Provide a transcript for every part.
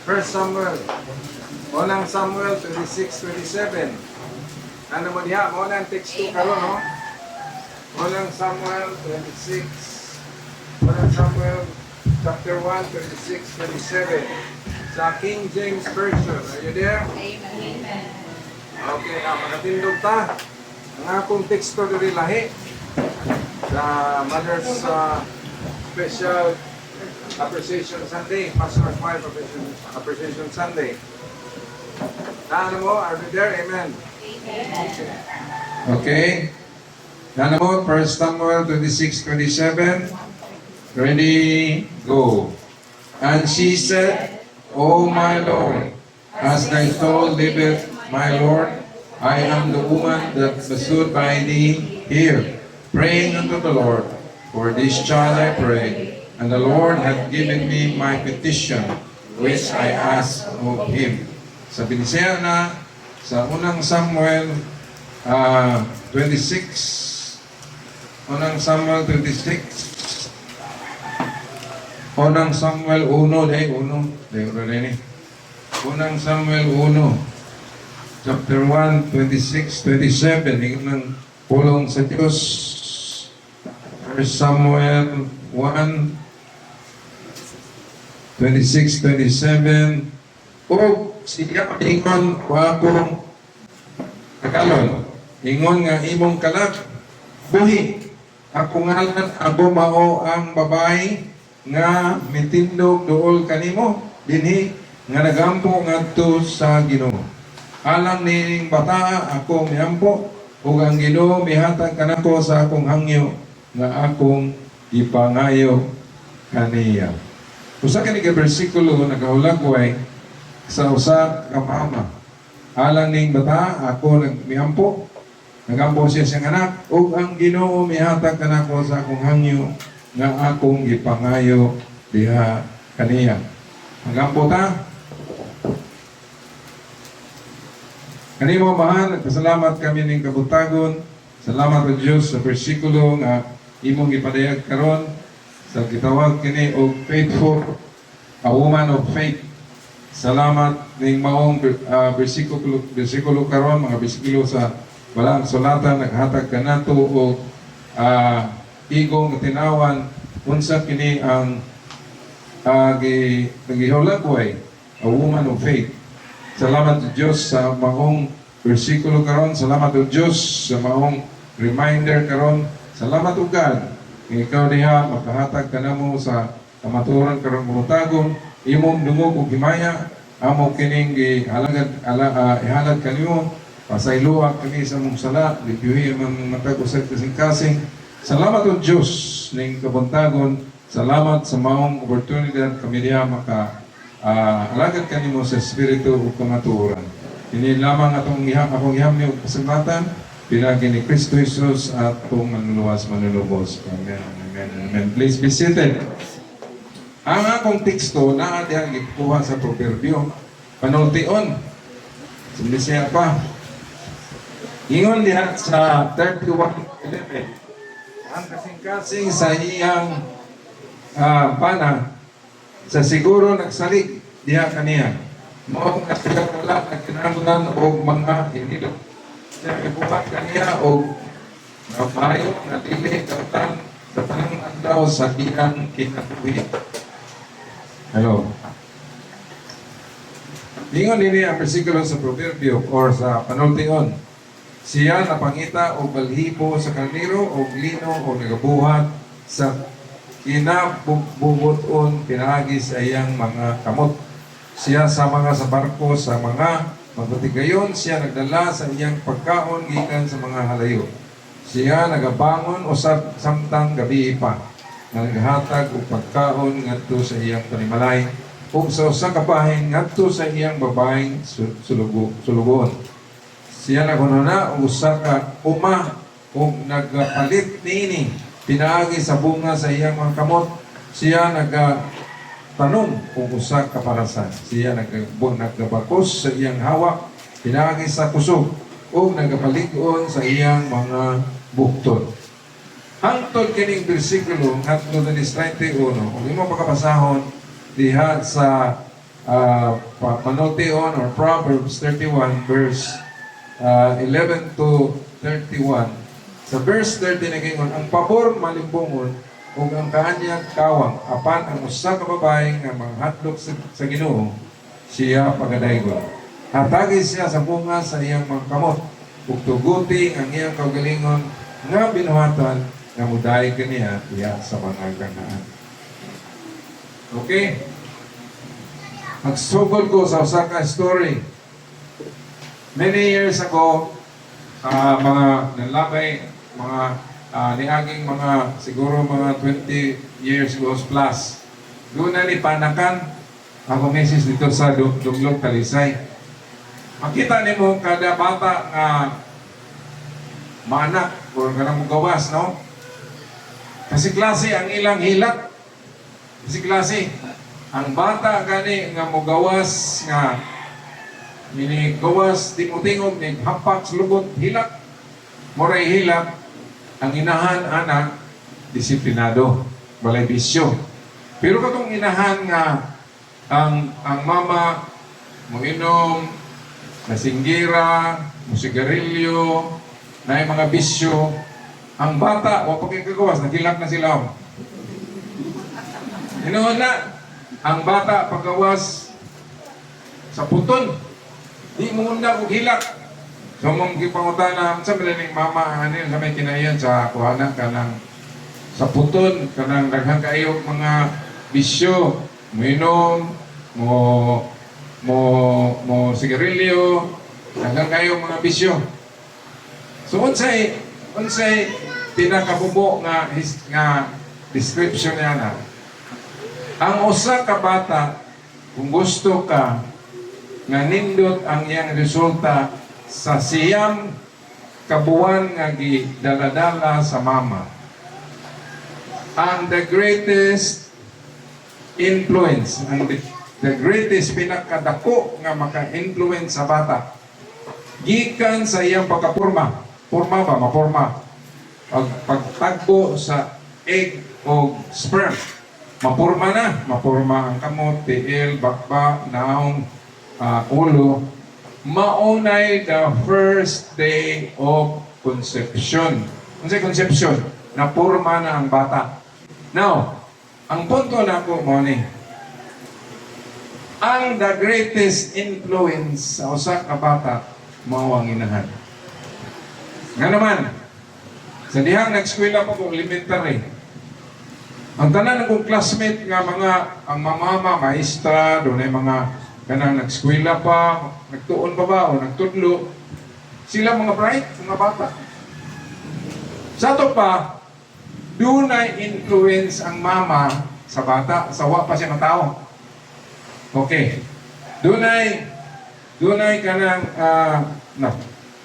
First Samuel. Unang Samuel 26:27. Ano mo diha? Unang text 2 karon, no? Unang Samuel 26. Unang Samuel chapter 1, 26-27. Sa King James Version. Are you there? Amen. Okay, makatindog ta. Ang akong teksto diri lahi sa Mother's Special Appreciation Sunday, Pastor's Wife Appreciation Sunday. Ano mo? Are you there? Amen. Okay. Ano mo? 1 Samuel 26:27. Ready, go. And she said, O my Lord, as thy soul liveth, my Lord, I am the woman that stood by thee here, praying unto the Lord. For this child I pray, and the Lord hath given me my petition, which I asked of him. Sabi ni siya na sa unang Samuel 26, unang Samuel 26, unang Samuel 1, unang Samuel 1, chapter 1, 26-27, ng pulong sa Diyos. 1 Samuel 1, 26-27. O siya ingon ko akong kagalon, ingon nga imong kalak, buhi, ako ngalan, ako mao ang babae nga mitindog duol kanimo, dinhi nga nagampo ngadto sa Ginoo. Alam nining bata ako miampo, ug ang Ginoo mihatag kanako sa akong hangyo nga akong ipangayo kaniya. Usa kani ka bersikulo nagahulagway sa usa ka mama. Alang ning bata ako nagmiampo, nagampo siya siyang anak, ug ang Ginoo mihatag kanako sa akong hangyo nga akong ipangayo diha kaniya. Nagampo ta? Kanimo mahal, nagpasalamat kami ning kabutagon. Salamat sa Dios sa bersikulo nga imong ipadayag karon sa gitawag kini og faithful, a woman of faith. Salamat ning maong bersikulo karon, mga bersikulo sa wala ang sulatan naghatag kanato og igong tinawan unsa kini ang gihulagway, a woman of faith. Salamat sa Diyos sa maong bersikulo karon. Salamat sa Diyos sa maong reminder karon. Salamat o God, ikaw diha makahatag ka namo sa kamaturan karong butagon, imong dungog ug himaya, amo kining ihalad kanimo, pasayloak kini sa mong sala, dipyuhi ang matag usab kasing-kasing. Salamat o Diyos ning kabuntagon. Salamat sa maong oportunidad kami diha alagad kanimo sa espiritu ug kamatuoran. Ini lamang akong ihamni og pasagmatan pinagi ni Kristo Jesus at atong manluwas manlubos. Amen. Amen. Amen. Please be seated. Ang akong teksto naa diha gikuha sa proverbio panultion. Sindi siya pa. Ingon diha sa 31:11. Ang kasing-kasing sa iyang pana sa siguro nagsalig diha kaniya. Mao nga sila wala na kinahanglan og mga hinilo. Siya ibuhat kaniya og mabayo na dili kautan sa tanang adlaw sa iyang kinabuhi. Hello. Ingon nini ang bersikulo sa proverbio or sa panultion. Siya napangita og balhibo sa karnero og lino o nagabuhat sa kinabubuton pinaagi sa iyang mga kamot. Siya sama nga sa barko sa mga magutigayon, siya nagdala sa iyang pagkaon gikan sa mga halayo. Siya nagabangon usab samtang gabi pa, naghatag og pagkaon ngadto sa iyang panimalay ug sa usa ka bahin ngadto sa iyang babaeng sulugon. Siya nagunana og usa ka uma ug nagapalit niini pinaagi sa bunga sa iyang mga kamot. Siya nagtanom kung usa ka parasan. Siya nagabakos sa iyang hawak pinaagi sa kusog o nagapalig-on sa iyang mga bukton. Hangtod kining bersikulo ngadto 31 kung imo pagkabasahon diha sa Manultion or Proverbs 31 verse 11 to 31. Sa verse 30 nagingon, ang pabor malimbungon ug ang kaanyang kawang apan ang usa ka babae nga manghatlok sa Ginoo siya pagadaygon. Hatagi siya sa bunga sa iyang mga kamot ug tuguti ang iyang kaugalingon nga binuhatan nga muday kaniya diha sa mga ganaan. Okay? Magsugod ko sa usa ka story. Many years ago, mga nanlabay, mga niaging mga siguro mga 20 years ago plus. Doon na ni Panakan, ako meses dito sa Dumlog, Talisay. Makita ni mo kada bata nga maanak o kanang gawas, no? Kasi klase ang ilang hilat. Kasi klase. Ang bata gani nga mugawas nga gawas tingog-tingog ni hapak sa lubot hilak. Moray hilak ang inahan anak disiplinado, balay bisyo. Pero katong inahan nga ang mama moinom, nasinggira, musigarilyo, na mga bisyo, ang bata wa pagkagawas nagilak na sila. Inoon na ang bata paggawas sa puton, di mo na og hilak. So mong gipangutana sa malaning mama ano sa may kinayan sa kuhanan kanang sa puton kanang daghang kaayo mga bisyo, minom, mo sigarilyo, daghang kaayo mga bisyo. So unsay pinakabubo nga description niya na ang usa ka bata kung gusto ka nga nindot ang iyang resulta sa siyam kabuan nga gidaladala sa mama. Ang the greatest influence, the greatest pinakadako nga maka-influence sa bata gikan sa iyang pagkapurma. Purma ba? Mapurma. Pagtagbo sa egg o sperm. Mapurma na. Mapurma ang kamot, tiil, bakba, naong, ulo. Maunay the first day of conception. Unsay conception? Napurma na ang bata. Now, ang punto na ko mo ni, ang the greatest influence sa usa ka bata mao ang inahan. Nga naman, sa dihang nag-eskwela pa ko elementary, ang tanan ng classmate nga ang mama, maestra, doon ay mga kanang nag-eskwela pa, nagtuon pa ba o nagtudlo, sila mga bright, mga bata. Sa to pa, doon ay influence ang mama sa bata, sawa pa siya ng tao. Okay. Doon ay kanang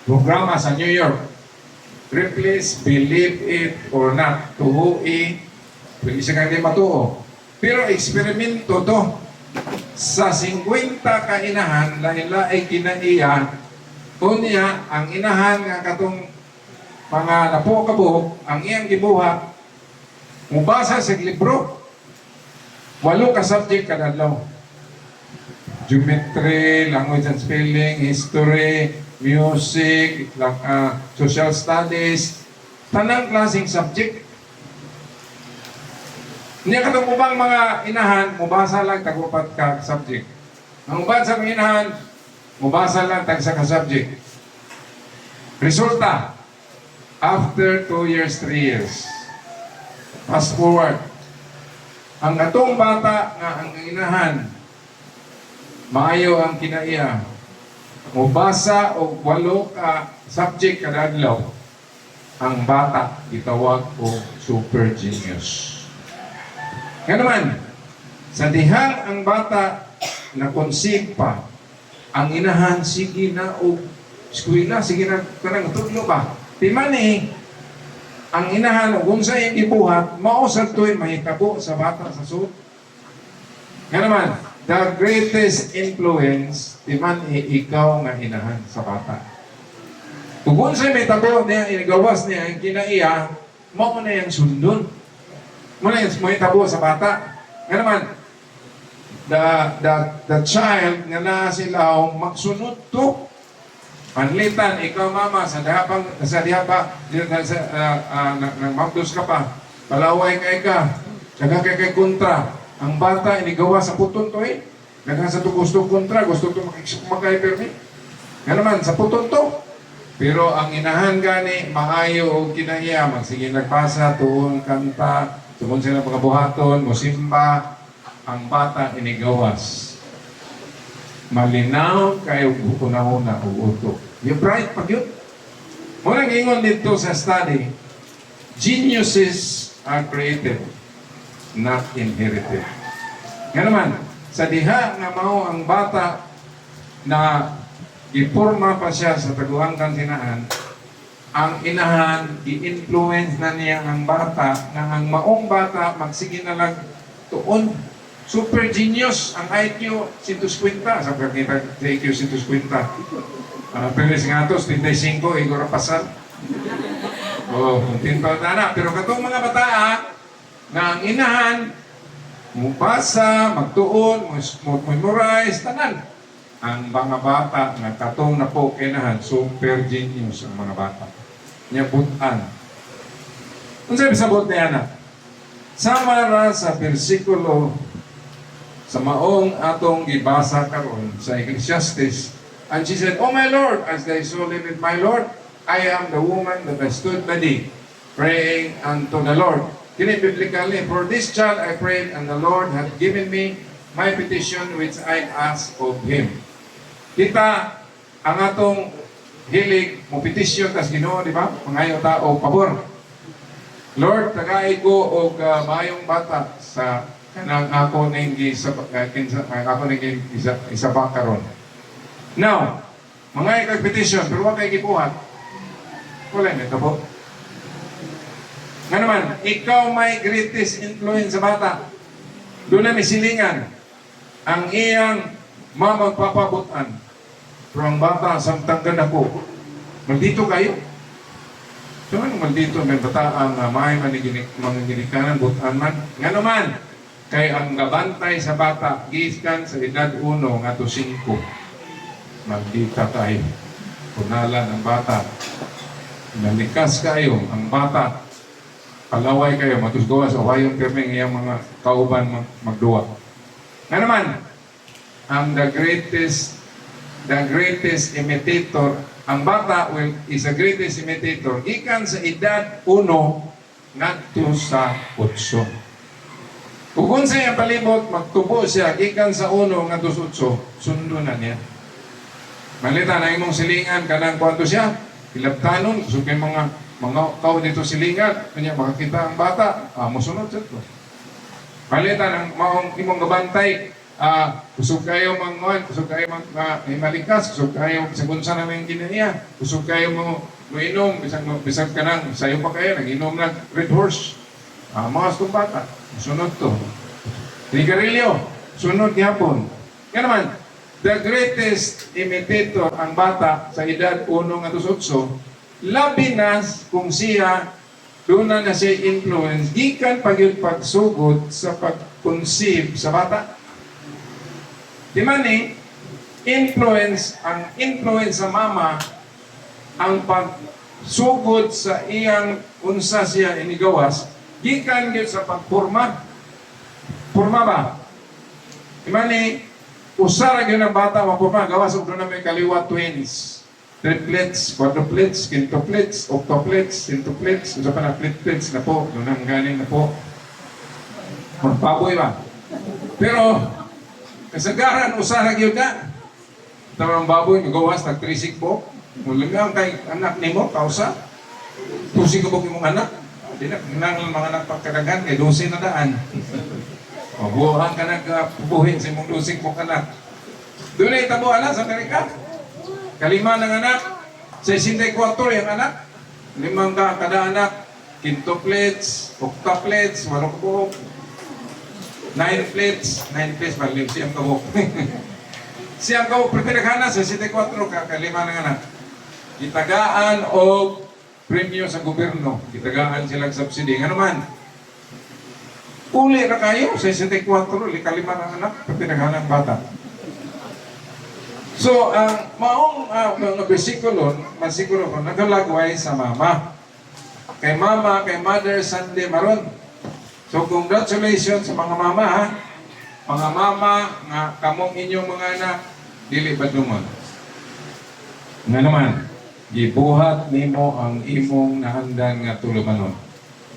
programa sa New York. Replace, believe it or not. Tuhui, pwede siya kang di matuo. Pero eksperimento to. Sa 50 kainahan, lain-lain kinaiya, unya, ang inahan nga katong mga napo-kabuhok, ang iyang gibuhat, mubasa sa libro. 8 ka subject kadadlaw. Geometry, language and spelling, history, music, social studies, tanang klaseng subject. Niya katong ubang mga inahan, mubasa lang tag-upat ka subject. Ang uban sa mga inahan, mubasa lang tag-sa ka subject. Resulta, after 2 years, 3 years, fast forward, ang atong bata nga ang inahan, maayo ang kinaiya, mubasa o 8 ka subject kada adlaw, ang bata gitawag o super genius. Nga naman, sa dihang ang bata na conceive pa, ang inahan sige na o eskwela, sige na kanang tudlo ba? Timani, ang inahan o kung sa iyong ibuhat, mausag tuwin mahitabo sa bata sa suot. Nga naman, the greatest influence, ikaw nga inahan sa bata. Kung sa may tabo niya, inagawas niya, ang kinaiya, mao na yung sundon. Muna yung may tabo sa bata. Nga naman, the child nga na sila magsunod to. Panlitan, ikaw mama, sa diha pa, nagmabdos ka pa, palaway ka, kay kontra. Ang bata, inigawa sa puton to eh. Sa to gusto kontra, gusto to makay-permit. Nga naman, sa puton to. Pero ang inahan gani, maayo o kinahiyaman. Sige, nagpasa, tuon, kanta, tuon sila pagkabuhaton, musimba, ang bata inigawas. Malinaw kayo una-una o uto. Yung bright pag yun. Muna ingon dito sa study, geniuses are created, not inherited. Nga naman, sa diha nga mao ang bata na giporma pa siya sa taguangkan sinaan, ang inahan, i-influence na niya ang bata, na ang maong bata, magsige na lang tuon. Super genius, ang IQ, 150, sa pagkita sa IQ, 150. Pero nga ito, 35, igor pasan. Tinto na. Pero katong mga bata, na ang inahan, mubasa, magtuon, memorize, tanan. Ang mga bata na katong na po kinahan, super genius ang mga bata. Niya butan. Kung sabi sa but niya na, sama ra sa versikulo sa maong atong gibasa karon sa Ecclesiastes, and she said, "Oh my Lord, as thy soul liveth, my Lord, I am the woman that I stood by thee, praying unto the Lord." Kini biblically, "For this child I prayed, and the Lord hath given me my petition which I asked of Him." Kita ang atong hilig mo petisyon tas Ginoo, di ba? Mangayo tao pabor. Lord, tagay ko og mayong bata sa kanang ako ning ako ning isa pa karon. Now, mangayo kag petition pero wa kay gibuhat. Wala na tabo. Nga naman, ikaw may greatest influence sa bata. Doon na may silingan ang iyang mamagpapabutan. Pero ang bata, samtang ako, maldito kayo. So ano maldito, may bata ang may mga ginikanan, butan man. Nga naman, kay ang gabantay sa bata, giskan sa edad 1 nga to 5. Maldita kayo. Punalan ang bata. Nalikas kayo, ang bata. Palaway kayo, matusgawa sa wayong pirming iyang mga kauban magduwa. Nga naman, ang the greatest imitator, ang bata is the greatest imitator gikan sa edad 1 ngadto sa 8. Kung sa iyang palibot magtubo siya gikan sa 1 ngadto sa 8, sundo na niya. Malita na imong silingan kanang kwanto siya, hilabtanon, so kay mga tao dito silingan, kanya makakita ang bata, mosunod sa ito. Malita ng maong imong gabantay, kusog kayo kusog kayo malikas, kusog kayo sa gunsa namin ginaniya, kusog kayo mo inom, bisag ka nang sayo pa kayo, nag-inom ng Red Horse. Mga itong bata, sunod to. Ligarilyo, sunod gihapon. Yan naman, the greatest imitator ang bata sa edad 1 nga 8, labi na kung siya doon na siya influence, gikan pagsugod sa pag-conceive sa bata. Di man ang influence sa mama, ang pagsugod sa iyang unsa siya inigawas, gikan gyud sa pagporma. Porma ba? Di man usara gyud ang bata mapurma, gawas og na may kaliwa twins, triplets, quadruplets, quintuplets, octuplets, centuplets, usa pa na triplets na po, nang galing na po. Magbaboy ba? Pero kasagaran, usara gyud ka. Tamang baboy, magawas, nag-trisik po. Muligang kay anak ni mo, kausa. Tusig ko imong anak. Di na, nang mga anak pagkadagan, kay 12 na daan. Mabuhan ka nagpubuhin sa imong 12 mo anak. Doon na itabo anak sa Amerika. Kalima ng anak, 64 yung anak. 5 ka kada anak. Quintuplets, octuplets, 8 buhok. 9 plates, baliw, siyang kabok. Siyang kabok, pinaghanas, 64 kalima ng anak. Gitagaan o premyo sa gobyerno. Gitagaan silang subsidy. Nga naman, Uli na kayo, 64, likalima ng anak, pinaghanang bata. So, ang maong mga bersikulo nagalagway sa mama. Kay mama, kay Mother Sunday maron. So, congratulations sa mga mama, ha? Mga mama, nga kamong inyong mga anak, dili ba naman? Nga naman, gibuhat nimo ang imong nahandan nga tulumanon.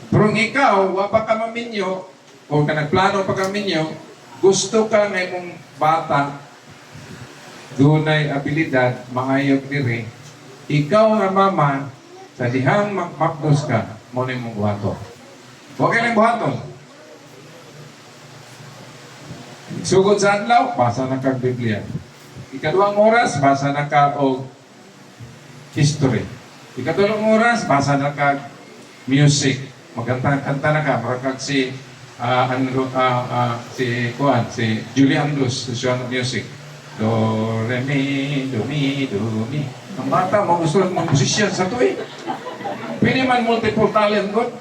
Pero ikaw, wa pa ka maminyo, o ka nagplano pa ka minyo, gusto ka ng imong bata, dunay abilidad, maayog diri, ikaw nga mama, sa dihang magmakdos ka, mo na imong buhaton. Huwag ka lang buhaton. Sugod sa adlaw, basa na kag Biblia. Ikaduhang oras, basa na ka og history. Ikatulong oras, basa na kag music. Magkanta-kanta na ka, marakag si si Julie Andrews, sa music. Do, re, mi, do, mi, do, mi. Ang bata, gusto ng musician sa to eh. Pwede man multiple talent God.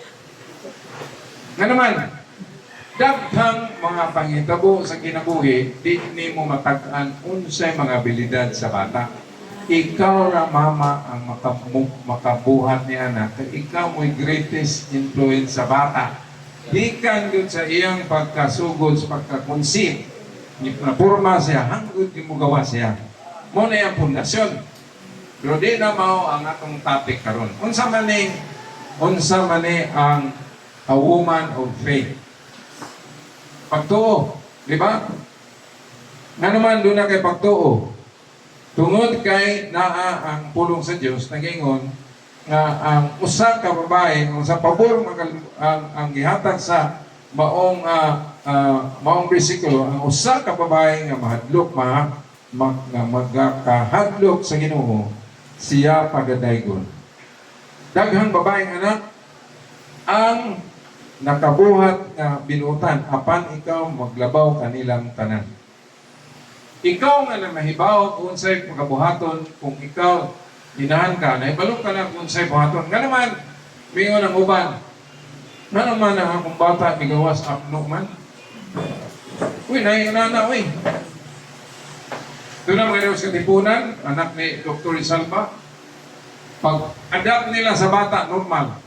Nga naman, daghang mga pangitabo sa kinabuhi, di ni mo matag-an unsay mga abilidad sa bata. Ikaw ra mama ang makabuhat ni anak. Ikaw mo'y greatest influence sa bata. Ikan yun sa iyang pagkasugod, sa pagkakonsip. Napurma siya, hanggang mo gawa siya. Muna yung pundasyon. Pero di na mao ang atong topic karon. Unsa man ang a woman of faith. Pagtuo, di ba? Nga naman doon na kay pagtuo. Tungod kay naa ang pulong sa Dios nagingon nga ang usa ka babae sa pabor ang gihatag sa maong bersikulo, ang usa ka babae nga mahadlok magkahadlok sa Ginoo, siya pagadaygon. Daghang babaeng anak ang nakabuhat nga binutan apan ikaw maglabaw kanilang tanan. Ikaw nga na mahibaw kung unsay makabuhaton, kung ikaw inahan ka, nahibalok ka na kung unsay buhaton. Nga naman, mingon ang uban. Nga naman ang akong bata, migawas apno man. Uy, naiinana, uy. Ito na mga sa tipunan, anak ni Dr. Isalba. Pag-adapt nila sa bata, normal.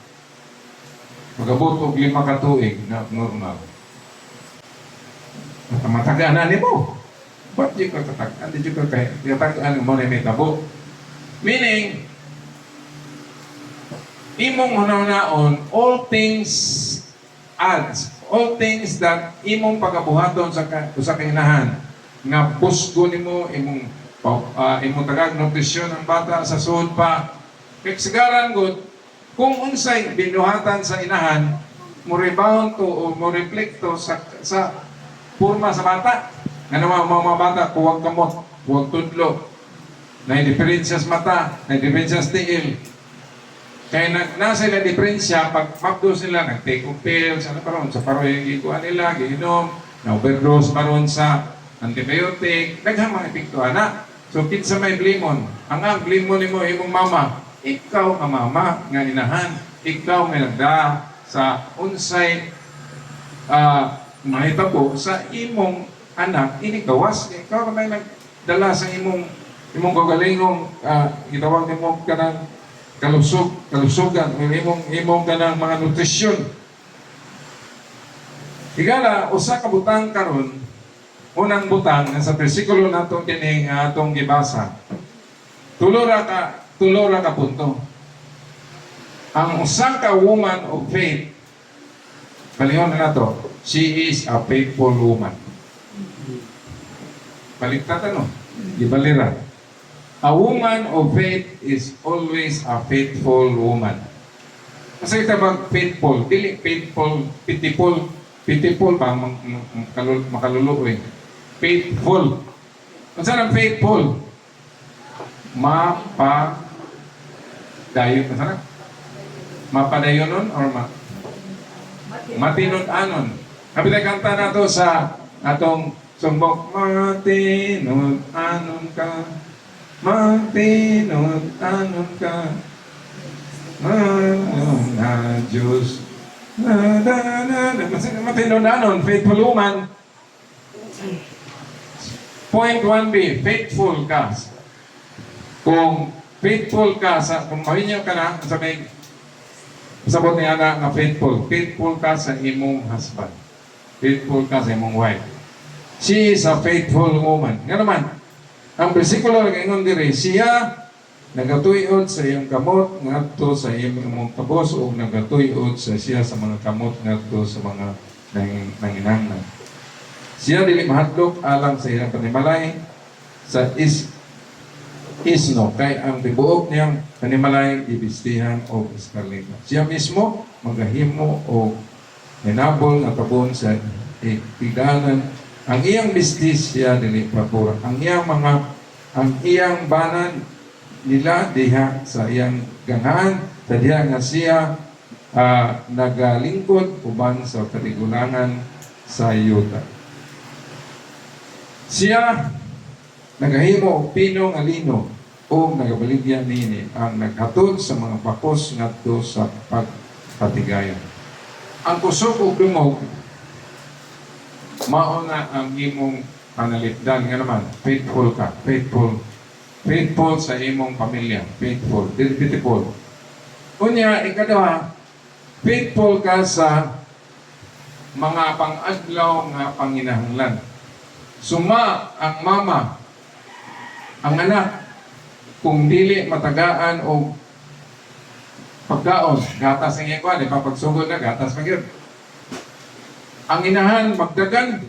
Magabot og 5 ka tuig na normal. Matagaan ni mo. Ba't di ka katagaan? Di ka katagaan mo na may tabo. Meaning, imong hunaon, all things adds, all things that imong pagabuhaton sa kainahan, nga pusgo nimo imong tagag nutrisyon ng bata sa suod pa. Kagsagaran gud, kung unsay binuhatan sa inahan, mo rebound to o mo reflecto sa purma sa bata. Nga naman mga bata, huwag kamot, huwag tudlo. Na diferensya sa mata, na diferensya sa tiil. Kaya nasa ila diferensya, pag mapdos nila, nag-take of pills, ano pa ron, sa paroy yung ikuha nila, giinom, na-overdose pa ron sa antibiotic, naghang mga epekto, anak. So, kinsa may blimon. Ang blimon ni mo, imong mama, ikaw ang mama, nga inahan, ikaw may nagda sa unsay mahitabo sa imong anak, ini gawas. Ikaw may nagdala sa imong gagalingong gitawag nimo kanang kalusugan, imong kanang mga nutrisyon. Higala, usa ka butang karon, unang butang sa bersikulo nato kining atong gibasa. Tulo ra ka punto. Ang usa ka woman of faith, palihon na nato, she is a faithful woman. Baliktad ano? Ibalira. A woman of faith is always a faithful woman. Kasi kita bang faithful? Dili faithful, pitiful ba? Makaluluo eh. Faithful. Kung saan ang faithful? Mapadayon. Masarap? Mapadayonon or matinud-anon. Kapit kanta na to sa atong sumbok. Matinud-anon ka. Matinud-anon ka. Manon na Diyos. Matinonanon, faithful woman. Point 1B, faithful ka. Kung faithful ka sa, kung mahinyo ka na, sabi, sabot niya na faithful. Faithful ka sa imong husband. Faithful ka sa imong wife. She is a faithful woman. Nga naman, ang bersikulo nag-ingon diri, siya nagatuyod sa iyong kamot ngadto sa imong kabos o nagatuyod sa siya sa mga kamot ngadto sa mga nanginanglan. Siya dili mahadlok alang sa iyang panimalay sa isno kay ang tibuok niyang panimalay ibistihan o eskalita. Siya mismo magahimo o hinabol nga tabon sa tiganan. Ang iyang bistis siya dili papura. Ang iyang banan nila diha sa iyang ganghaan sa diha nga siya nagalingkod uban sa katigulangan sa yuta. Siya nagahimo og pino nga lino o nagabaligya nini ang naghatod sa mga bakos ngadto sa pagpatigayon. Ang kusog ug dungog mao na ang imong panalipdan nga naman, faithful ka, faithful sa imong pamilya, faithful, faithful. Unya, ikaduha, faithful ka sa mga pang-adlaw nga panginahanglan. Suma ang mama, ang anak, kung dili matagaan o pagkaon, gatas ang iyang di pa pagsugod na, gatas pa yun. Ang inahan, magdagan.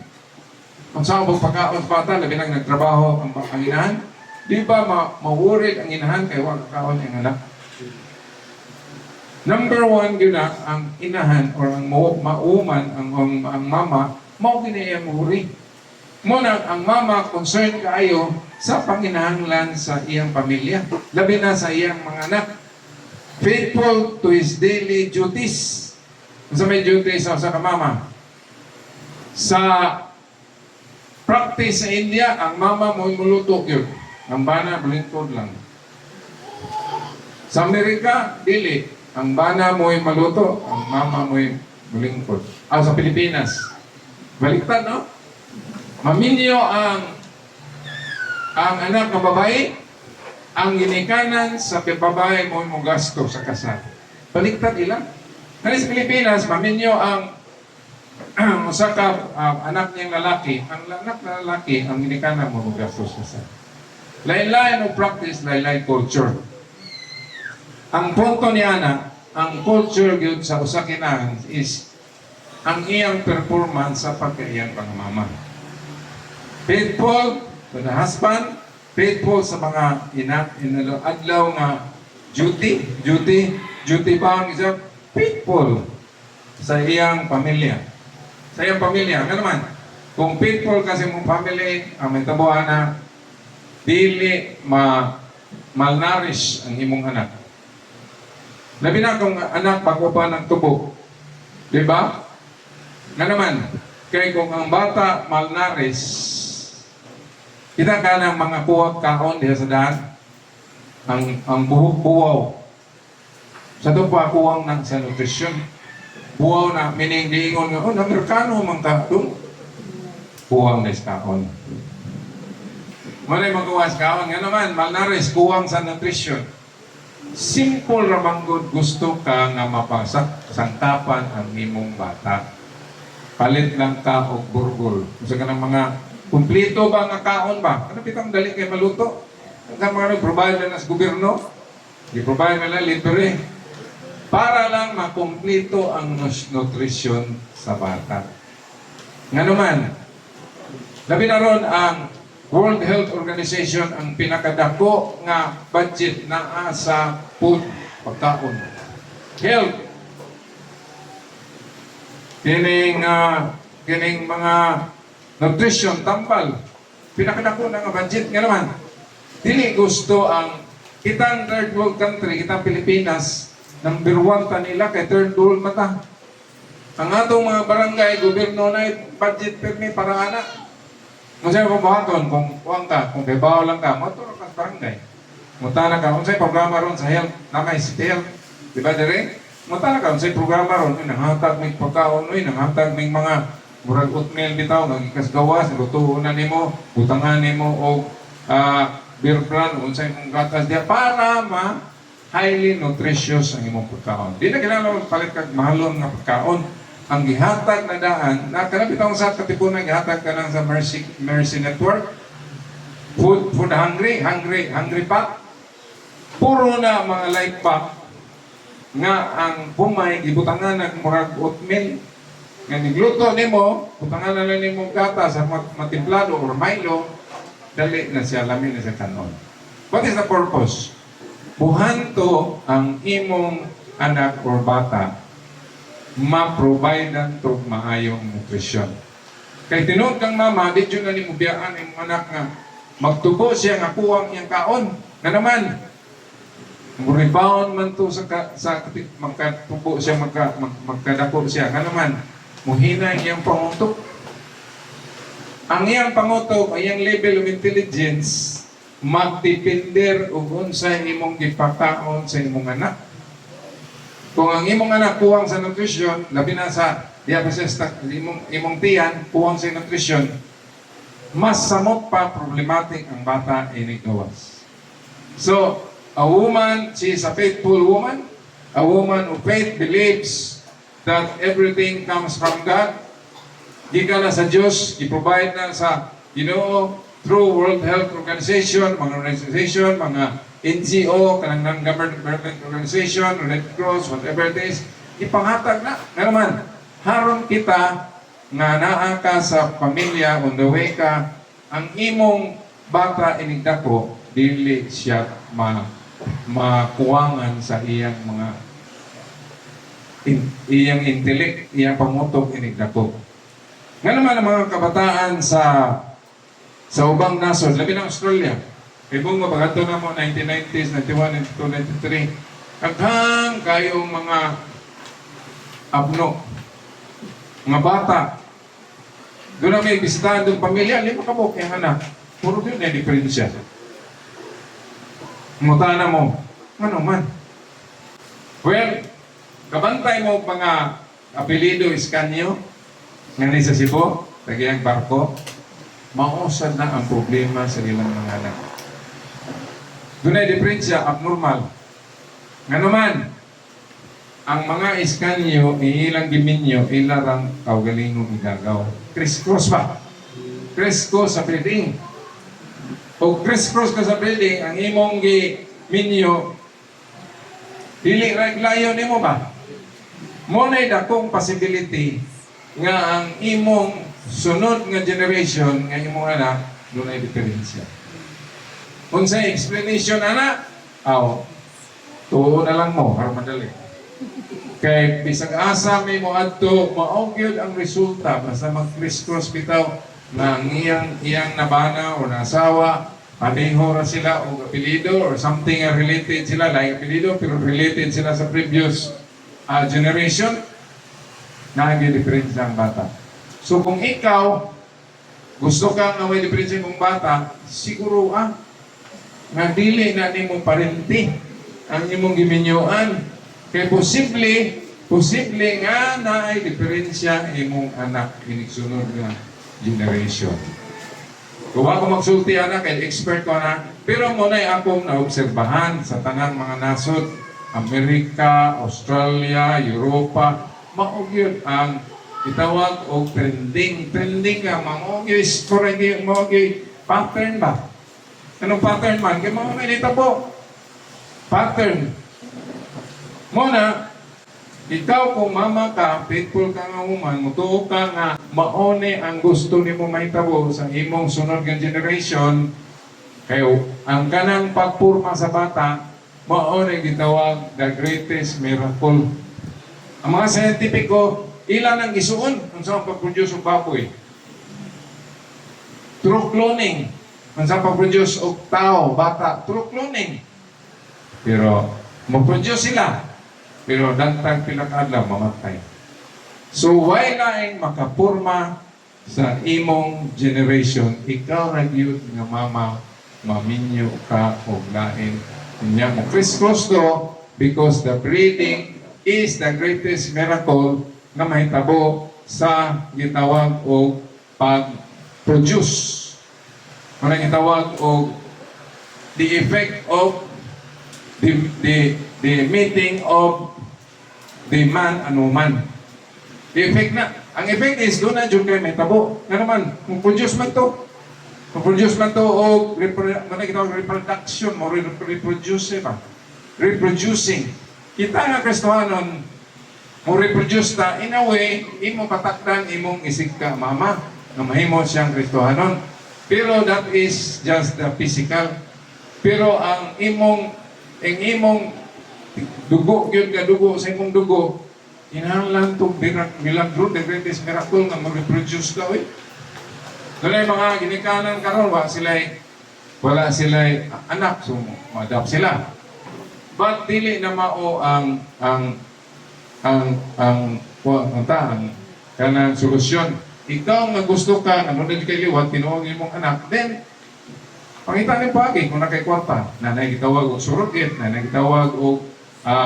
Ang saan mong pagkaon sa bata, labi nang nagtrabaho ang inahan. Di ba mawurig ang inahan kay wag kaon ang anak? Number one, yun na, ang inahan or ang mauman, ang mama, mao ginaya mawurig. Muna, ang mama, concerned kaayo sa panginahanglan sa iyang pamilya. Labi na sa iyang mga anak. Faithful to his daily duties. Sa may duties sa kamama. Sa practice sa India, ang mama mo muluto yun. Ang bana, balingkod lang. Sa Amerika, dili. Ang bana mo maluto, ang mama mo balingkod. Sa Pilipinas, baliktad, no? Maminyo ang anak ng babae, ang ginikanan sa babae mo gasto sa kasal. Baliktad ilang. Kasi sa Pilipinas, maminyo ang musaka anak niyang lalaki, ang anak na lalaki, ang ginikanan mo gastos sa kasal. Lain-lain o practice, lain-lain culture. Ang punto ni Ana, ang culture yun sa usakinan is ang iyang performance sa pagkaiyang pangmama. Faithful to the husband, faithful sa mga adlaw nga duty ba ang isa? Faithful sa iyang pamilya. Sa iyang pamilya, ano naman? Kung faithful kasi mong family, ang mentabuhan na dili malnourished ang imong anak. Labi na kung anak bago pa ng tubo. Di ba? Nga naman, kaya kung ang bata malnourished, kita ka ng mga kuwag kaon diha sa daan, ang buhok buwaw. Sa ito pa kuwang ng sa nutrition. Buwaw na, meaning diingon nga, na Amerikano mang doon. Buwang na kaon. Manay magawas kaon. Nga naman, malnaris, buwang sa nutrition. Simple ramanggod gusto ka nga mapasak sangkapan ang imong bata. Palit lang ka o burgol. Gusto ka ng mga kumplito ba nga kaon ba? Ano pitang dali kay maluto? Ang mga nag-provide na sa gobyerno, i-provide na libre. Para lang makumplito ang nutrition sa bata. Nga naman, labi na ron ang World Health Organization ang pinakadako nga budget na sa food, pagkaon. Health. Kining mga nutrition, tambal. Pinakadako na nga budget. Nga naman, dili gusto ang kitang third world country, kitang Pilipinas, number 1 ta nila kay third world mata. Ang atong mga barangay, gobyerno na budget permi para anak. Kung sa'yo pambahaton, kung kuwang ka, kung bebaw lang ka, matulog ka sa barangay. Mutana ka, kung sa'yo programa ron sa health, namay city health. Diba dire? Matala ka, sa programa ron, nanghatag may pagkaon, nanghatag may mga murag oatmeal bitaw, nagikas gawas, lutuon na nimo, butangan nimo, o beer brand, unsay mong gatas diya, para highly nutritious ang imong pagkaon. Di na kailangan palit kag mahalon nga pagkaon. Ang gihatag na daan, nakalapit ako sa katipunan, gihatag ka lang sa Mercy Network, food hungry pack, puro na mga light pack, nga ang pumay, ibutangan ng murag oatmeal, nga nigluto nimo, butangan na lang nimo gatas sa matimplado or Milo, dali na siya, lamin na siya kanon. What is the purpose? Buhanto ang imong anak or bata, ma-provide to maayong nutrisyon. Kay tinuod kang mama, di dyan na ni mubiyaan ang anak nga, magtubo siya nga kuwang iyang kaon. Nga naman, rebound man to sa magkatubo siya, magkadako siya. Nga naman, muhina ang iyang pangutok. Ang iyang pangutok, ang iyang level of intelligence, magdepender o sa imong gipakaon sa imong anak. Kung ang imong anak kuwang sa nutrisyon, labi na sa diabetes, imong tiyan, kuwang sa nutrisyon, mas samot pa problematic ang bata inigawas. So, a woman, she is a faithful woman. A woman of faith believes that everything comes from God. Gikan na sa Diyos, i-provide na sa, through World Health Organization, mga organization, mga NGO, kanang non-government organization, Red Cross, whatever it is, ipanghatag na. Nga naman, haron kita nga naa ka sa pamilya, on the way ka, ang imong bata inigdako, dili siya makuwangan sa iyang mga iyang intellect, iyang pangutok inigdako. Nga naman ang mga kabataan sa ubang nasod, labi ng Australia, ibong mapagato na mo 1990s, 91, 92, 93, aghang kayong mga abno, mga bata. Doon na may bisitahan doon pamilya, lima ka po, yung anak. Puro yun na diferensya. Mutana mo, ano man. Well, kabantay mo mga apelido iskanyo, nga sa Cebu, tagyang barko, mausad na ang problema sa ilang mga anak. Doon ay diferensya, abnormal. Nga naman, ang mga iskanyo, ilang giminyo, ilarang kaugalingong igagaw. Criss-cross ba? Criss-cross sa building. O criss-cross ka sa building, ang imong giminyo, dili reglayo ni mo ba? Muna'y dakong possibility nga ang imong sunod nga generation, nga imong anak, doon ay diferensya. Kung sa explanation, anak, tuo na lang mo, para madali. Kay bisag asa may mo adto maugyod ang resulta basta mag-criss-cross bitaw na ang iyang nabana o nasawa, pareho ra sila o apelido or something related sila, like apelido pero related sila sa previous generation, nag-difference ang bata. So kung ikaw gusto ka nga may difference ng bata, siguro nga dili na nimo parenti ang imong giminyoan. Kaya posible nga na ay diferensya imong anak iniksunod nga generation. Kung ako magsulti anak, kay expert ko na, pero muna akong naobserbahan sa tanang mga nasod, Amerika, Australia, Europa, maugyod ang itawag o trending. Trending ka, maugyod pattern ba? Anong pattern man? Kaya mga minita po. Pattern. Muna, ikaw kung mama ka, faithful ka nga woman, mutuo ka nga, maone ang gusto ni mo mahitabo sa imong sunod ng generation, kayo, ang kanang pagpurma sa bata, maone gitawag the greatest miracle. Ang mga scientifico, ilan ang isuon kung saan pag-produce ng baboy? Through cloning. Kung saan pag-produce ng tao, bata, through cloning. Pero, mag-produce sila. Pero dantang pinakadlaw, mamatay. So, why laing makapurma sa imong generation, ikaw nagyud nga mama, maminyo ka o lain. Niya mo criss-cross do, because the breeding is the greatest miracle na mahitabo sa gitawag o pag-produce. Kung gitawag o the effect of the meeting of the man and woman. The effect na. Ang effect is doon na dyan kayo may tabo. Nga naman, kung produce man to. Kung produce man to o reproduction mo, reproduce ba? Reproducing. Kita nga Kristohanon, mo reproduce ta, in a way, imo patakdan, imong isig ka mama, na mahimo siyang Kristohanon. Pero that is just the physical. Pero ang imong dugo, yun ka dugo, sa imong dugo, inahanglan itong milagro, the greatest miracle nga mag-reproduce ka, eh. Doon ay mga ginikanan karon wala sila'y anak, so ma-adopt sila. But dili na mao ang kanang solusyon. Ikaw nga gusto ka, ano na kay liwat, tinuong imong anak, then pangitan ni pagi kung nakay kwarta, nanay gitawag og surrogate, nanay gitawag og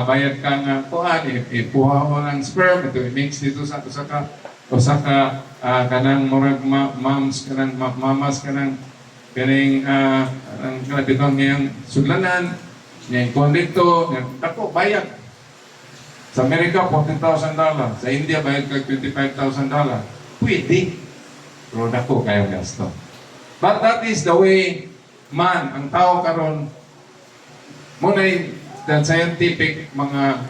bayad ka nga kuan, ipuha mo ng sperm, ito i-mix dito sa kanang murag mamas kanang kaning kanang ngayong sudlanan, ngayong kondito, ako bayad. Sa Amerika, $40,000. Sa India, bayad ka $25,000. Pwede. Pero dako kayo gasto. But that is the way man, ang tao karon muna the scientific mga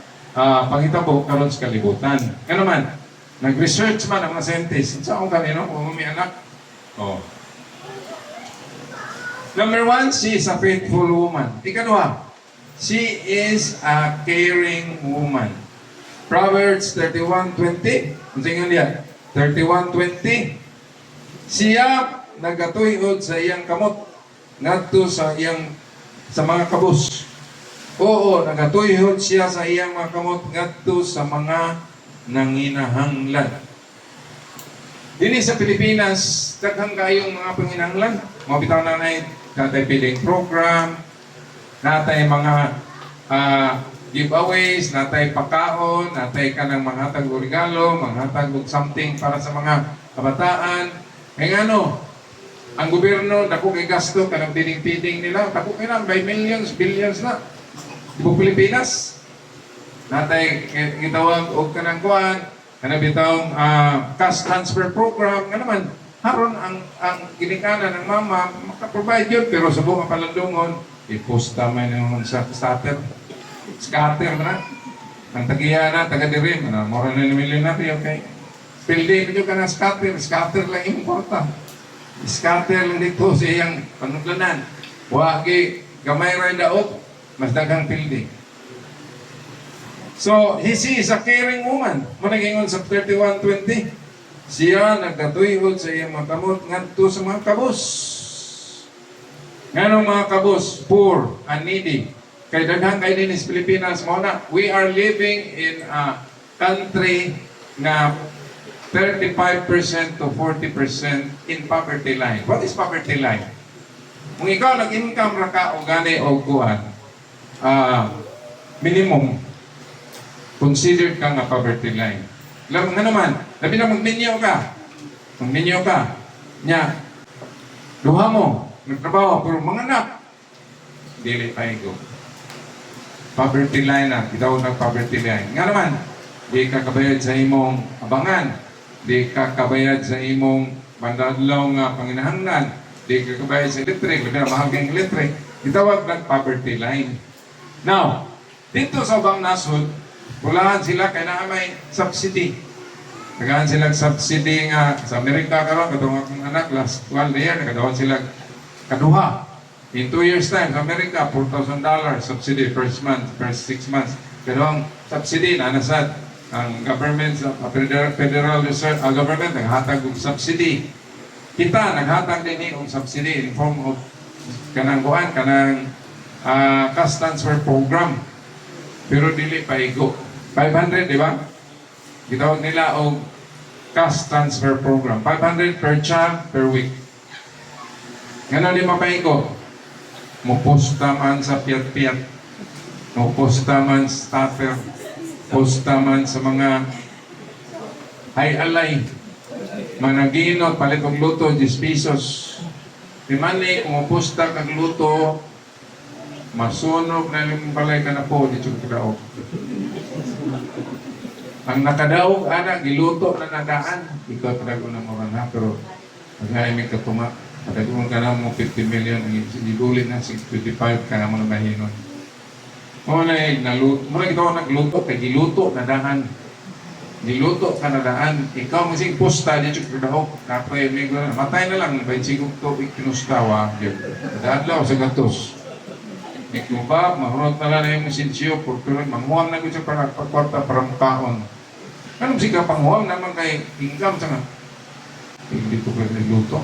panghitabo karon sa kalibutan. Ano man, nag-research man ang mga scientists. Sa akong kanino, kung may anak. Oh. Number 1, she is a faithful woman. Ikaduha, she is a caring woman. Proverbs 31:20. Ang tingnan niya, 31:20. Siya nagatuyod sa iyang kamot ngadto sa mga kabus. Oo, nagatuyod siya sa iyang mga kamot ngadto sa mga nanginahanglan. Dini sa Pilipinas, daghang kayong mga panginahanglan. Mga bitaw na natay feeding program, natay mga giveaways, natay pagkaon, natay ka ng manghatag o regalo, manghatag og something para sa mga kabataan. Kaya ang gobyerno, dako kay gasto, kanang feeding nila, dako kay na, by millions, billions na. Ibu Pilipinas, natay gitawag og kanang kuan, kanang bitawng cash transfer program, nga naman, haron ang ginikanan ng mama, makaprovide yun, pero sa buong palandungon, iposta man yung sa scatter na. Ang tagiya na, taga-dirim, mora na milyonaryo, okay? Pildi ko ka na scatter lang yung porta. Scatter lang dito sa iyang panuglanan. Wagi, gamay rin daot, mas daghang pildi. So, she is a caring woman. Managingon sa 31:20. Siya nagkatuyod sa iyang matamot ngadto sa mga kabus. Nganong mga kabus? Poor and needy. Kay daghang kay din sa Pilipinas mo na, we are living in a country na 35% to 40% in poverty line. What is poverty line? Kung ikaw nag-income ra ka o gani o kuan, minimum, considered ka nga poverty line. Alam nga naman, labi na magminyo ka, nya, duha mo, nagtrabaho, pero mga anak, dili pa ego. Poverty line na, bitaw ng poverty line. Nga naman, di ka kabayad sa imong abangan, di ka kabayad sa imong bandadlaw nga panginahanglan, di ka kabayad sa electric, labi na mahal kang electric, itawag ng poverty line. Now, dito sa ubang nasod, pulahan sila kay na may subsidy. Nagahan silang subsidy nga sa Amerika karon katong akong anak last 12 year nakadawan sila kaduha. In 2 years time sa Amerika $4,000 subsidy first month, first 6 months. Pero ang subsidy na nasad ang government sa federal reserve government naghatag og subsidy. Kita naghatag din og subsidy in form of kanang cash transfer program. Pero dili pa igo. 500, di ba? Gitawag nila og cash transfer program. 500 per child per week. Ngano di mapaigo? Muposta man sa piyat-piyat. Muposta man staffer. Pusta man sa mga alay, managinot, palit og luto, 10 pesos. Di mani, umupusta kag luto, masunog na yung balay ka na po, di siya kadaog. Ang nakadaog, ana, giluto na nadaan. Ikaw talaga na mo na, pero maghahay may katuma. Patagun ka na mo 50 million, ibulin na 625 ka na mo na mahinon. Muna naluto, muna kita ko nagluto, kay giluto nadaan. Niluto ka na daan, ikaw masing pusta, di siya kadaog. Napay, may gano'n, matay na lang, may sigong to, ikinustawa. Daan lang sa gatos. Ikubab, mahurot na lang na yung sinsyo, purtuloy, manghuam na ko siya para pagkwarta parang kaon. Anong siya panghuam naman kay income sa nga? Hindi ko pwede niluto.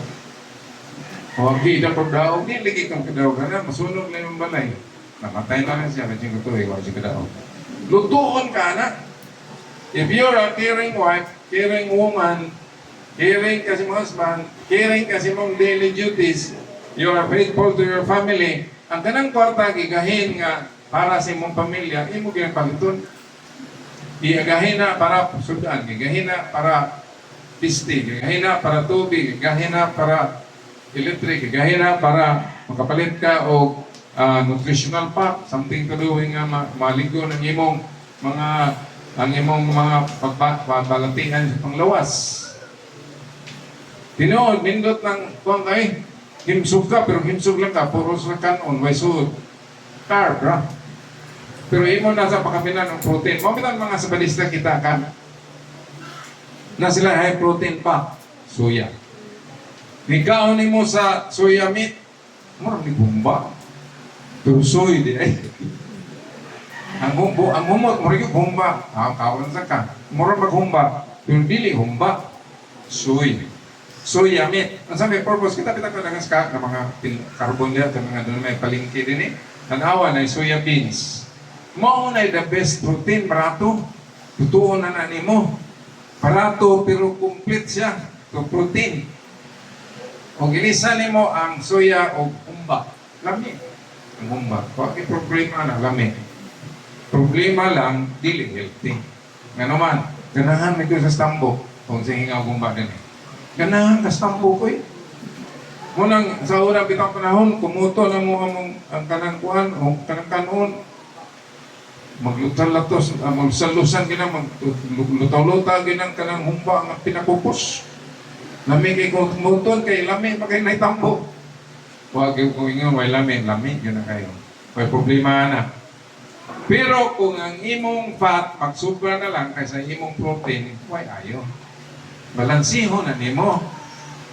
O, di na pagdaog, di lagi kang kadaog na, masunog na yung balay. Namatay na lang siya, kasi ko ito, iwan siya kadaog. Lutuon ka na. If you're a caring wife, caring woman, caring kasi mong husband, caring kasi mong daily duties, you are faithful to your family, ang kanang kwarta, gigahin nga para sa imong pamilya, imo ginapaliton. Gigahin na para sudan, gigahin na para piste, gigahin na para tubig, gigahin na para electric, gigahin na para makapalit ka o nutritional pack, something to do nga maligo ng imong mga ang imong mga pagbalatihan sa panglawas. Tinood, nindot ng kung kay himsog ka, pero himsog lang ka, puro sa kanon, may suod. Carb, ra. Pero imo nasa pakapinan ng protein. Mabitan mga sabadista kita kan na sila high protein pa. Soya. Nikaon mo sa soya meat, murang ni bumba. Pero soy di ay. Ang humot, murang yung humba. Kawan sa ka. Murang maghumba. Pero dili humba. Soy. Soya meat. Ang sabi, purpose, kita ko lang sa ng mga carbon dito, mga doon may palingki din eh. Tanawa na soya beans. Maunay the best protein, barato. Tutuon na na mo. Barato, pero complete siya. So, protein. O gilisan mo ang soya o humba. Lami. Ang humba. Huwag problema na, lami. Problema lang, dili healthy. Nga naman, ganahan may ko sa stambo. Kung sa hingaw humba din eh. Ganahan ka stambo ko eh. Munang sa unang bitang panahon, kumuto na mo ang kanang kuhan, o kanang kanon, maglutan-latos, magsalusan ginang, maglutaw-lutaw ginang kanang humba ang pinakupos. Lami kay kumuton, kay lami, magay na itambo. Huwag yung kung ingon, may lami, yun na kayo. May problema na. Pero kung ang imong fat, magsubra na lang kaysa imong protein, why ayo? Balansiho na nimo.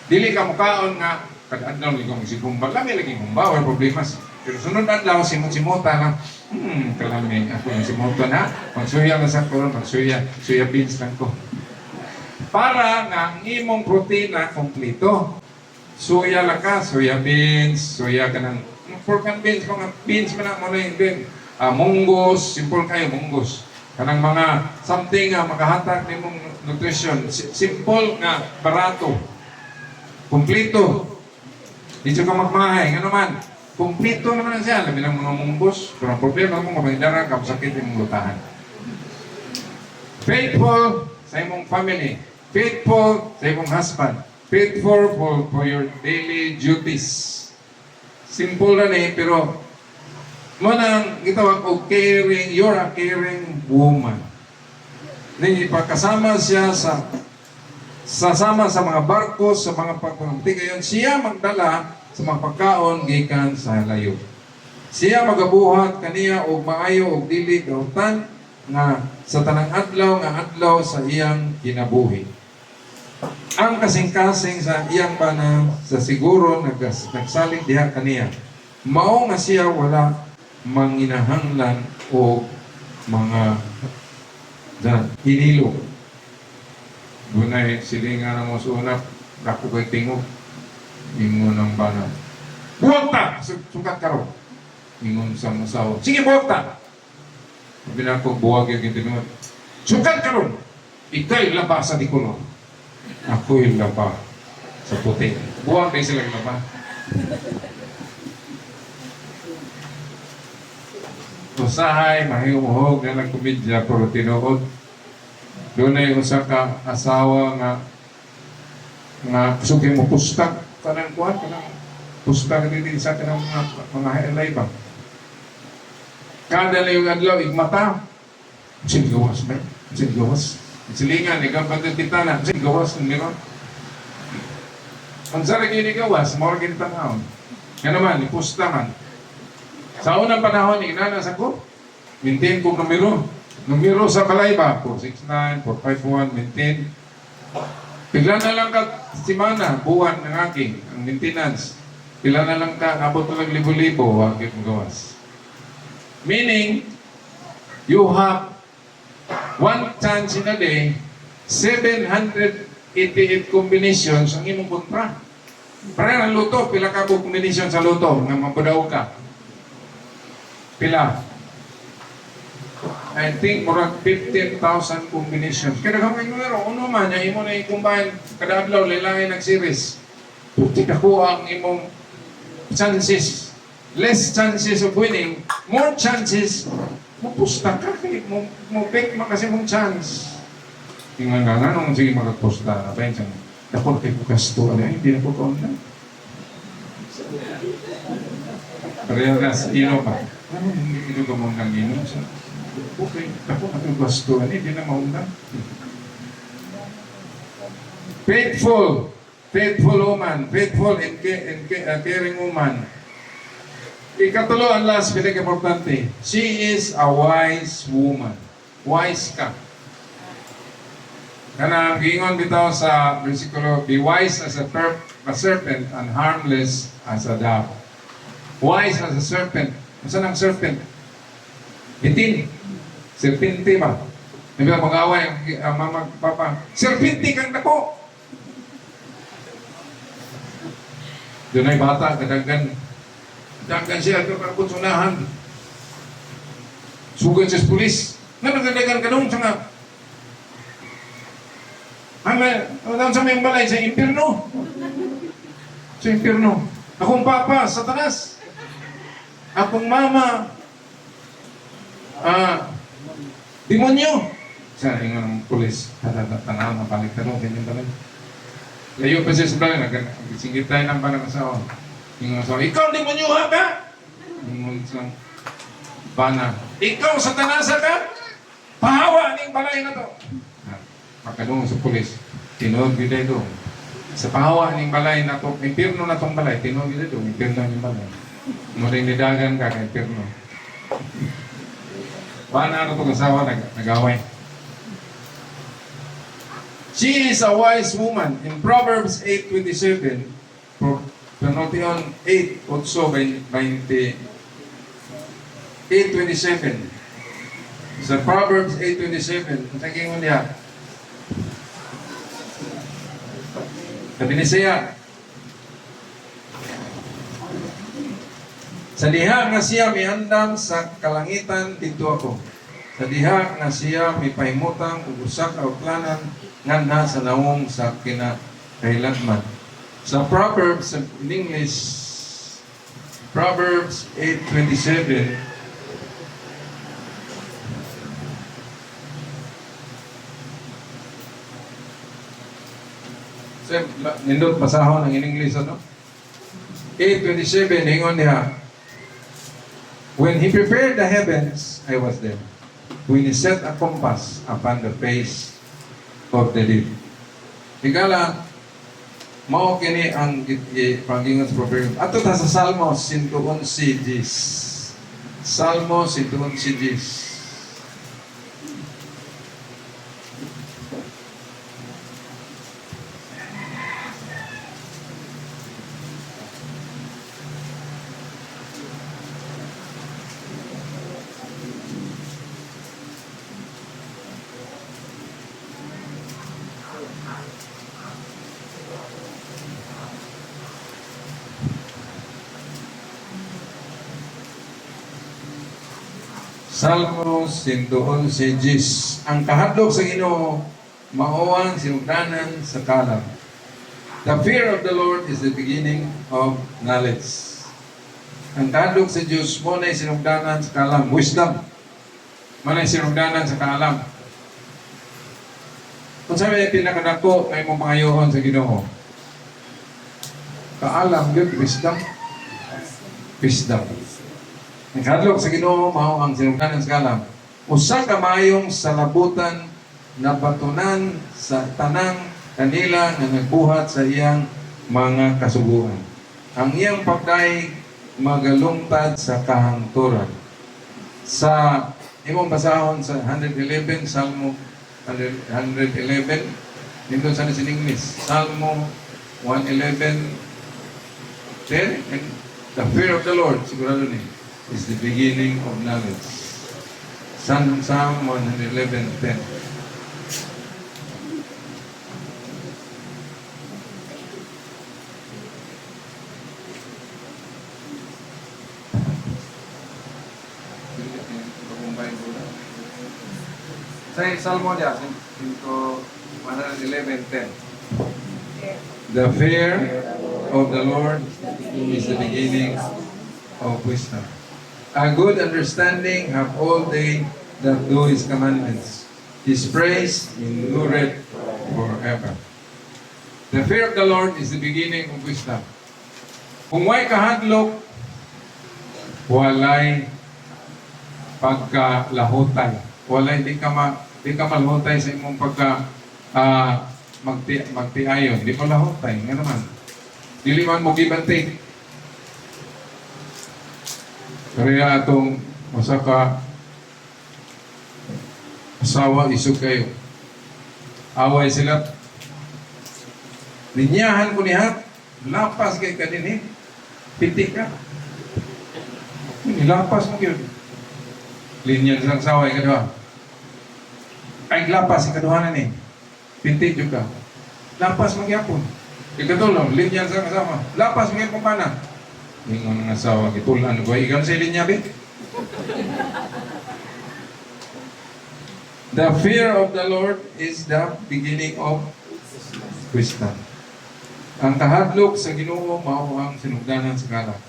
Dili ka mukaon nga, kada-adlaw ikaw magsigumba, lami lagi gumba, wala problema. Pero sunod adlaw, simot-simuta lang, kalami, ako yung simuta na, magsuya na sa koron, magsuya beans lang ko. Para nga ang imong protein na kompleto. Soya lang ka, soya beans, soya ka ng, pork and beans, mga beans man mo na yung din. Munggos, simple kayo, munggos. Kanang mga something makahatag ni mong nutrition. Simple nga, barato. Kompleto. Dito ka magmahay. Ano man, kompleto naman siya. Labi ng mga munggos. Pero ang problema mo, mabahidara ka, sakit yung lutahan. Faithful sa imong family. Faithful sa imong husband. Faithful for your daily duties. Simple na eh, pero manang gitawag o caring, you're a caring woman. Pagkasama siya sasama sa mga barko, sa mga pagpapati ngayon, siya magdala sa mga pagkaon gikan sa layo. Siya magabuhat kaniya og maayo og dili gautan nga sa tanang adlaw nga adlaw sa iyang kinabuhi. Ang kasing-kasing sa iyang bana sa siguro nagsalig diha kaniya. Mao nga siya wala manginahanglan o mga hinilo. Gunay silingan na mo sa unap, dako kay tingog, ingon ng bana. Buwag ta! Sukat ka ro. Ingon sa masawa. Sige, buwag ta! Sabi na ako, buwag yung gintinunod. Sukat ka ro! Ika'y laba sa dikulong. Ako'y laba sa puti. Buwag kayo silang laba. usahay, mahihumuhog na ng komedya, pero tinuod. Doon ay usa ka asawa nga suki mo pustak kanang kuan kanang pustak din sa kanang mga helay ba. Kada na yung adlaw igmata. Sigawas ba? Sigawas. Silingan ni kapag titana, sigawas ni ron. Ang sarang gini gawas, more gini tanawon. Yan naman, ipusta man. Sa unang panahon, inanas ako, maintain kong numero. Numero sa balay ba? 469, 451, maintain. Pila na lang ka simana, buwan ng aking, ang maintenance. Pila na lang ka, abot na lang libo-libo, wagit mo gawas. Meaning, you have one chance in a day, 788 combinations ang imong kontra. Para ang luto, pila ka po combination sa luto nga mapadaw ka. Pila? I think murag 15,000 combinations. Kaya nagamay numero, uno man, yung imo na i-combine, kada adlaw, lailangin ng series. Puti ka ko ang imong chances. Less chances of winning, more chances, mapusta ka, mo pick mo kasi mong chance. Tingnan nga, nung sige magpusta, apa yun siyang, ako kay bukas to, hindi na po ka-online. Parehas, ino pa. Ano, hindi ko mong nang ino siya. Okay, ako kay bukas to, hindi na maundan. Faithful woman, faithful and caring woman. Ikatulo, ang last, pinag-importante. She is a wise woman. Wise ka. Kanang giingon bitaw sa versikulo, be wise as a serpent and harmless as a dove. Wise as a serpent. Saan ang serpent? Bitin. Serpente ba? Nabi mag-away ang magpapa. Serpente kang dako. Doon ay bata, kadaggan. Kadaggan siya, kapag-sunahan. Sugan siya sa pulis. Nga nagkadagan ka doon sa nga. Ang sa may balay, sa impirno. Sa impirno. Akong papa, Satanas. Akong mama, demonyo. Sa ingon ng pulis, tanaw, mabalik ka doon, ganyan talaga. Layo pa siya sa balay, nag-singit tayo ng parang asawa. Ingon asawa, ikaw demonyo ha ka? Ingon sa bana, ikaw Satanasa ka? Pahawa ning balay na to. Makadung sa pulis, tinuod gid doon. Sa pahawa ning balay na to, impirno na tong balay, tinuod gid doon, impirno ning balay. Muring nidagan ka kay impirno. Bana na to kasawa nagaway. She is a wise woman. In Proverbs 8:27, Penotion 8, 8:20, 8:27. Sa Proverbs 8:27, ang taging niya, sabi ni siya, sa diha nga siya miandam sa kalangitan dito ako. Sa diha nga siya may pahimutang ug usa ka utlanan nganha sa nawong sa kinakailanman. Sa Proverbs in English, Proverbs 8:27. Nindot pasahon ang in English ano? 8:27 ingon niya. When he prepared the heavens, I was there. When he set a compass upon the face of the deep. Higala, mao kini ang pangingon sa proverb. Ato ta sa Salmo 111. Salmo 111. Salmo 111. Ang kahadlok sa Ginoo mauwang sinugdanan sa kalam. The fear of the Lord is the beginning of knowledge. Ang kahadlok sa Diyos mo na sinugdanan sa kaalam. Wisdom. Mo na sinugdanan sa kaalam. Kung sabi ay pinakadako ay mong pangayohon sa Ginoo. Kaalam yun, wisdom. Wisdom. Ang kahadlok sa Ginoo mao ang sinugdanan sa kaalam. Usa ka mayong salabutan na batunan sa tanang kanila na nagbuhat sa iyang mga kasubuan. Ang iyang pagdaig magalungtad sa kahangturan. Sa imong basahon sa 111, Salmo 111, dito sa in English, Salmo 111, 10, and the fear of the Lord, sigurado ni, is the beginning of knowledge. Psalm 111, 10. Sa Salmo niya, 111:10. The fear of the Lord is the beginning of wisdom. A good understanding have all they that do His commandments. His praise endureth forever. The fear of the Lord is the beginning of wisdom. Kung may kahadlok, walay pagkalahutay. Walay di ka malahutay sa imong pagka magtiayon. Di mo lahutay. Nga naman. Dili man mo give and take. Kaya atong masaka asawa isog kayo. Away sila. Linyahan ko niya. Lapas kay kanini. Piti ka. Nilapas mo yun. Linyan sang saway kadua. Ay lapas si kaduhanan ni. Pinti juga. Lapas magyapon. Ikatulong, linyan sang kasama. Lapas magyapon pana. Ingon nga asawa gitulan ko ikan sa linya be. The fear of the Lord is the beginning of wisdom. Ang kahadlok sa Ginoo mao ang sinugdanan sa kala.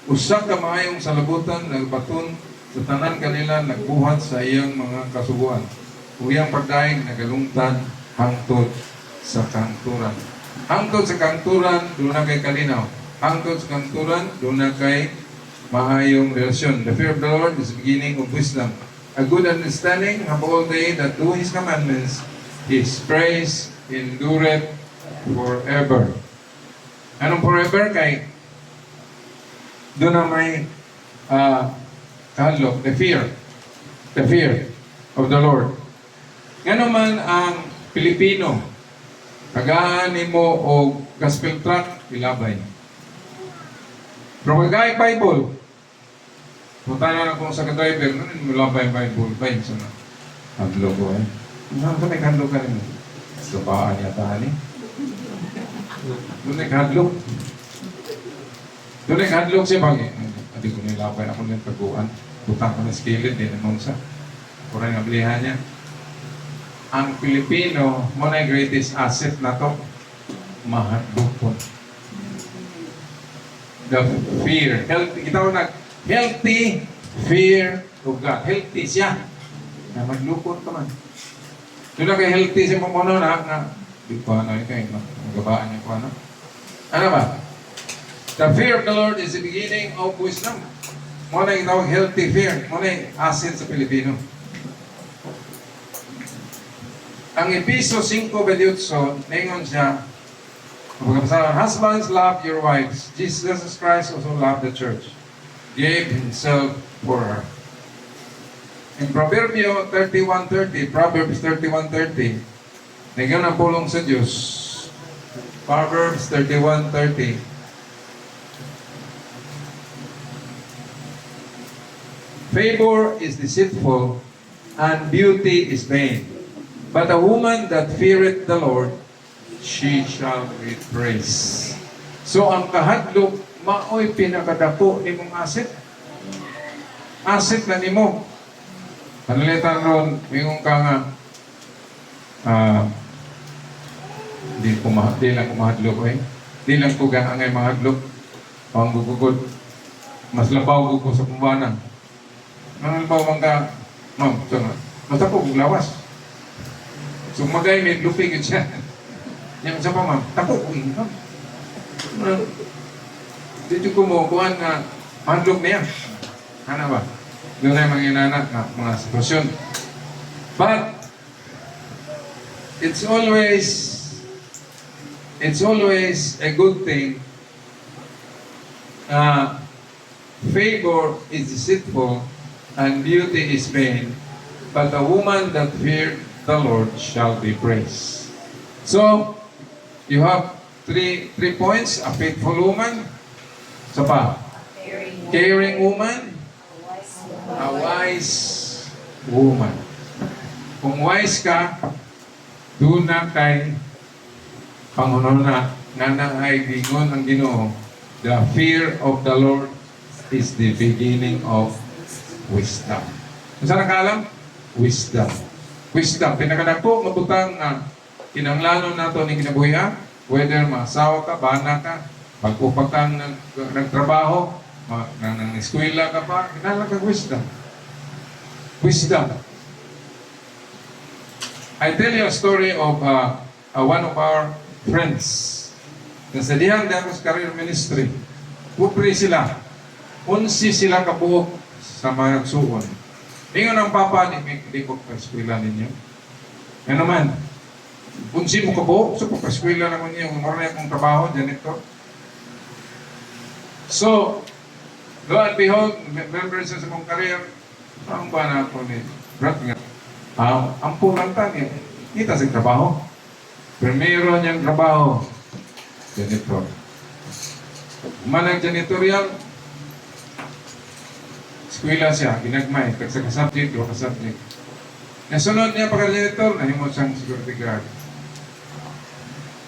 Usa ka maayong salabutan nagbaton sa tanan kanila nagbuhat sa iyang mga kasubuan. Uyang pagdaing nagalungtad hangtod sa kanturan. Hangtod sa kanturan, doon na kay kalinaw. Hangtod sa kanturan, doon na kay maayong relasyon. The fear of the Lord is the beginning of wisdom. A good understanding of all they that do His commandments. His praise endureth forever. Anong forever? Kay doon na may kahadlok, the fear of the Lord. Nga naman ang Pilipino, tagaan mo o gospel tract, ilabay. Pero kagay Bible, punta na kung sa ka-driver, nun ilabay Bible, bay, sa na. Hadlok ko eh. Saan ko nag-hadlok ka rin? Sa paan yata ni. Doon nag-hadlok. Doon nag-hadlok siya bagay. Hindi ko nilapay ako ng taguan. Butang ko na skillet, din naman sa. Kurang abilihan niya. Ang Pilipino, mo na yung greatest asset na to, mahadlokon. The fear. Healthy. Ito na, healthy fear of God. Healthy siya. Na maglukon ka man. Doon na kay healthy siya mo na, di pa ano ito, magabaan niya ko ano. Ano ba? The fear of the Lord is the beginning of wisdom. Muna yung tawag healthy fear. Muna yung asset sa Pilipino. Ang Episo 5:28, ningon siya, husbands, love your wives. Jesus Christ also loved the church. Gave Himself for her. In Proverbs 31:30, ningon ang pulong sa Diyos. Proverbs 31:30. Favor is deceitful, and beauty is vain. But a woman that feareth the Lord, she shall be praised. So ang kahadlok, maoy pinakadako ni mong asset. Asset na nimo. Panalitan ron, mingong ka nga, di lang ko mahadlok eh. Di lang ko ang ay mahadlok. Ang gugugod. mas labaw ko sa kumbanan. Ang labaw man ka, ma'am, mas tapos lawas. So magay may lupig siya. Yang sa pa, ma'am, tapos ko yun, ma'am. Dito ko mo, kuhan nga, handlog na yan. Ano ba? Doon ay mga inanak na mga sitwasyon. But, it's always a good thing. Favor is deceitful and beauty is vain, but a woman that feared the Lord shall be praised. So, you have three points: a faithful woman, sa pa, caring woman, a wise woman. Kung wise ka, doon na kay Pangunon na ay gingon ang Ginoo. The fear of the Lord is the beginning of wisdom. Saan nakalam? Wisdom. Wisdom. Pinakadako, mabutang kinanglanon nato ni kinabuhi whether masawa ka, bana ka, pag-upag kang nagtrabaho, nang-eskwela ka pa, kinalang ka wisdom. Wisdom. I tell you a story of one of our friends. Nasa dihang dahil sa career ministry. Pupri sila. 11 sila kabuok sa mga nagsuon. Ingon ang papa, di ko pa-eskwela ninyo. Yan naman. 11 mo kabuok, so pa-eskwela naman niyo. Maroon akong trabaho, janitor. So, lo and behold, members sa mong career, ang ba na ako ni Brad nga, ang punanta niya, kita sa trabaho. Primero niyang trabaho, janitor. Manang janitorial, eskwela siya, ginagmay, sa subject, o ka-subject. Nasunod niya pagka-janitor, nahimot siyang security guard.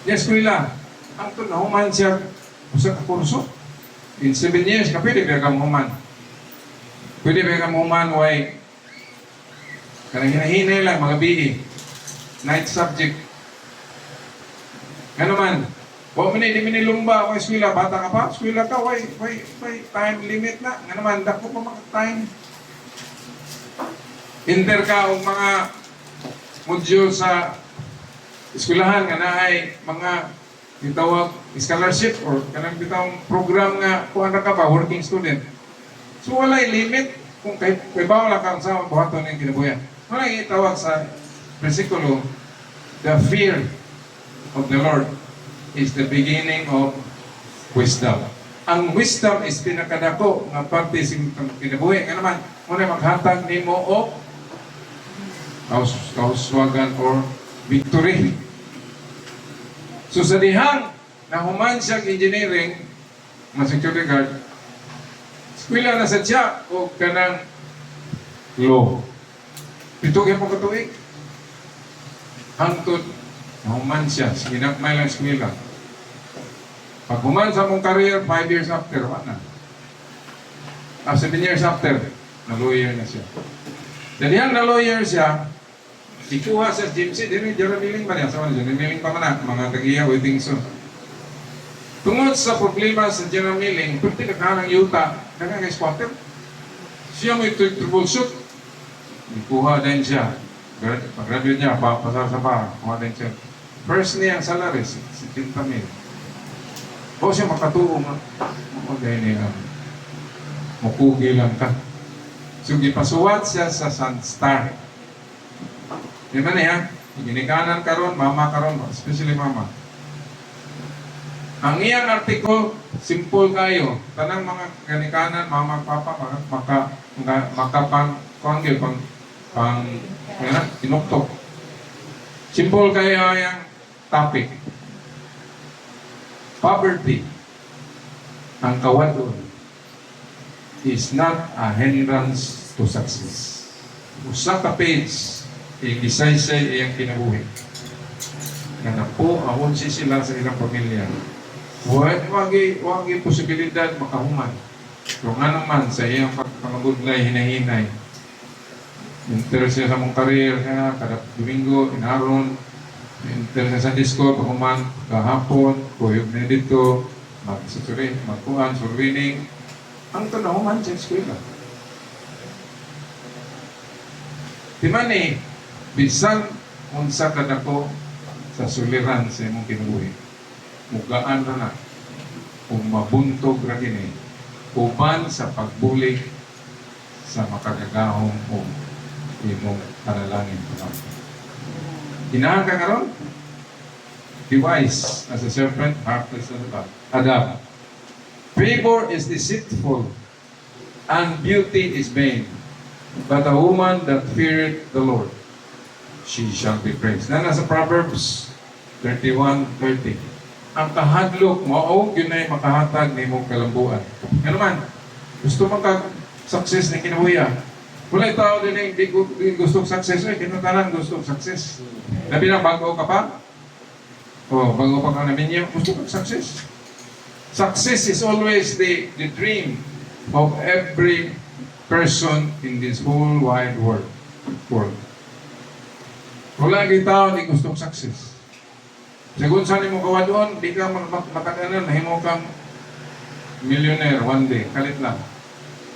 Niya eskwela, ang ito, nahuman siya, usa ka kurso. In 7 years, pwede ba kang human? Pwede ba kang human, why? Kanang hinahinay lang, mga BE. Night subject. Ano man? Huwag mo na, hindi minilumba ako eskwela. Bata ka pa, eskwela ka, why time limit na? Nga naman, dako pa mga time. Inter ka o mga module sa eskwelahan nga na ay mga itawag scholarship or kanang bitawang program nga kung ano ka ba, working student. So wala'y limit kung kay bawal lang kang sa buhaton ng kinabuyan. Wala'y itawag sa versikulo, the fear of the Lord is the beginning of wisdom. Ang wisdom is pinakadako nga parte sa kinabuhi. Nga naman, muna maghatag nimo o kauswagan or victory. So sa dihang nahuman siya engineering, mga security guard, eskwela na sa siya o kanang law. Ito kaya po katuig. Hangtod, nahuman siya, ginagmay lang eskwela. Pag human sa mong career, 5 years after, wala na. 7 years after, na-lawyer na siya. Dahil na-lawyer siya, ikuha sa GMC, din yung Jeremiling pa niya. Sa mga Jeremiling pa man mga tagiya, waiting soon. Tungod sa problema sa Jeremiling, pwede ka ng yuta, nagkaka-squatter. Siya mo ito troubleshoot. Ikuha din siya. Pag-graduate niya, pasar sa pa, kuha din siya. First niya ang salary, 60,000. O siya makatuo nga. O dahil niya, makugi lang ka. So, gipasuwat siya sa Sunstar. Di ba niya? Ginikanan karon, mama karon, especially mama. Ang iyang article, simple kayo. Tanang mga ginikanan, mama, papa, tinuktok. Simple kayo yung topic. Poverty, ang kawadon, is not a hindrance to success. Usa ka page, i-isaysay iyang kinabuhi. Nga na po, ahonsi sila sa ilang pamilya. Huwag posibilidad makahuman. Kung ano man sa iyang pangabudlay, hinahinay. Inter siya sa mong karir, kada Domingo, inaron, inter siya sa disco, pahuman, kahapon, kuyog na dito, magkuhan, surwining. ang tanaw man sa eskwela. Di man bisan unsa ka dako sa suliran sa imong kinabuhi. Mugaan ra na kung mabuntog ra kini uban sa pagbuli sa makagagahong o imong panalangin. Kinahanglan ka karon? Be wise as a serpent, harmless as a dove. Favor is deceitful, and beauty is vain. But a woman that feareth the Lord, she shall be praised. Na nasa Proverbs 31:30. Ang kahadlok mo, yun ay makahatag ni mong kalambuan. Ano man, gusto magka-success ni kinabuya. Wala yung tao din hindi gusto success. Kinutanan gusto success. Nabi na, bago ka pa? Bago pa ka namin niyo, gusto mag-success. Success is always the dream of every person in this whole wide world. Wala yung tao hindi gusto success. Sagun saan mo gawa doon, di ka matagalan, nahimo kang millionaire one day, kalit lang.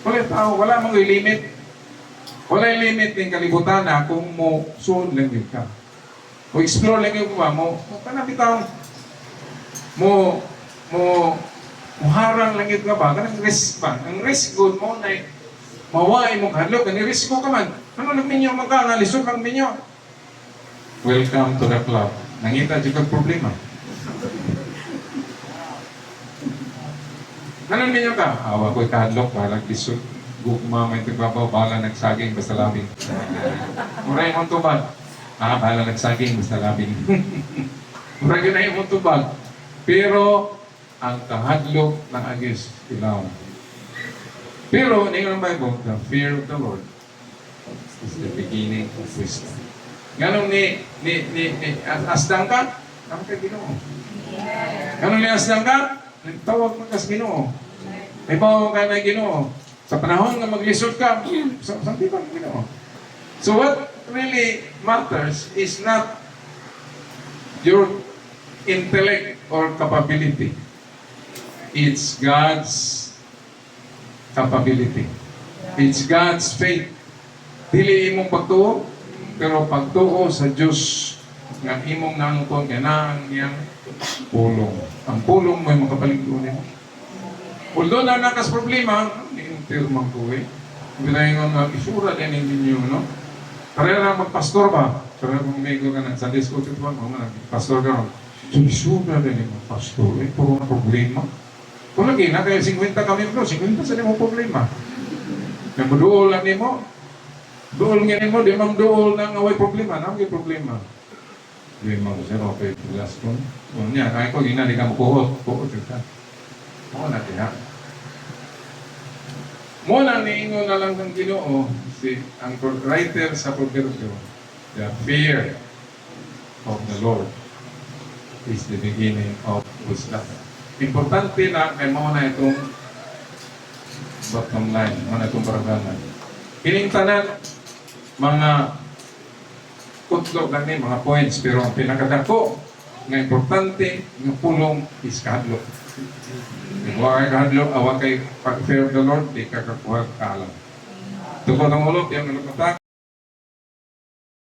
Wala tao, wala mong limit. Wala yung limit ng kalibutan na kung mo soon lang yun ka. O explore lang yun ba, mo kanabitaw, mo harang lang yun ka ba, kanang risk ba? Ang risk good mo na mawai mong hadlok, ang risk mo ka man. Ano lang ninyo magkangalisok ang ninyo? Welcome to the club. Nangita juga problema. Ganun ninyo ka? Awa ko'y kahadlok, parang lisod. Gugma, may tagbabaw, bala nagsaging, basta labing. Muray mong tubag. Bala nagsaging, basta labing. Muray ganay mong tubag. Pero, ang kahadlok ng agis, ilaw. Pero, ninyo ng Bible, the fear of the Lord is the beginning of wisdom. Ganun ni asdang ka, ang kay Ginoo. Ganun ni asdang ka, tawag mo kas Ginoo. Ibaw ka na Ginoo. Sa panahon nga maglisod ka, sabi ka ng Ginoo. So what really matters is not your intellect or capability. It's God's capability. It's God's faith. Dili imong pagtuo, pero pagtuo sa Diyos nga imong nangkon ganang niyang pulong. Ang pulong may makapaligtunin mo. Although na nakas problema, intirmang ko Binayon nga isura din ninyo, no? Karera magpastor ba? Karera bumigo ka na sa disco, ito ba? Pastor ka ron. So isura din yung pastor, puro na problema. Kung lagi na, kaya 50 kami bro, 50 sa mo problema. Kaya maduol lang mo. Dool nga mo, di mang dool nang away problema. Nang may problema. Di mang sir, okay, last one. Niya, kaya ko, di ka makuhot. Kuhot ka. Mo na diha. Mo na niingon na lang ng Ginoo, ang writer sa Proverbio, the fear of the Lord is the beginning of wisdom. Importante na, kaya mo na itong bottom line, mo na itong baraganan. Kining tanan, mga kutlog lang ni, mga points, pero ang pinakadako nga importante ng pulong is kahadlok. Huwag kay kahadlok, awag kay fear of the Lord, di ka kakuha kaalam. Tukod ang ulot, yung nalapatak,